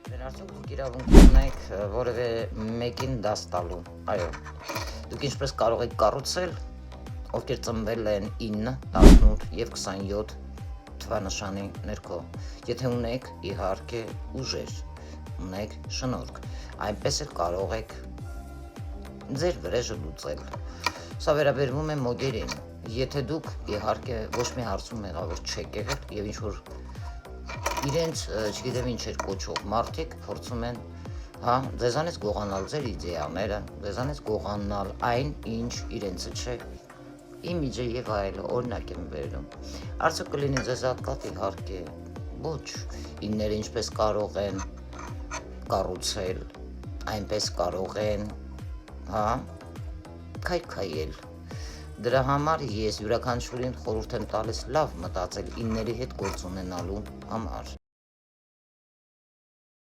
Դեր արդյոք դուք իրավունք ունեք որևէ մեկին դաս տալու։ Այո։ Դուք ինչպես կարող եք կառուցել, ովքեր ծնվել են 9, 18 և 27 թվանշանի ներքո, եթե ունեք իհարկե ուժեր, ունեք շնորհք, այնպես էլ կարող եք ձեր վրեժը լուծել։ Սա վերաբերվում է մոգերին, եթե դուք իհարկե ոչ մի հարցում մեղավոր չեք եղել և ինչ-որ իրենց չգիտեմ ինչ էր կոչող մարդիկ փորձում են ձեզանից գողանալ ձեր իդեաները, ձեզանից գողանալ այն, ինչ իրենցը չէ, իմիջը և այլը, օրինակ եմ բերում։ Արդյոք կլինի ձեզ հատկատ իհարկե ոչ, ինները ինչպես կարող են կառուցել, այնպես կարող են քայքայել։ Դրա համար ես յուրաքանչյուրին խորհուրդ եմ տալիս լավ մտածել ինների հետ գործ ունենալու համար,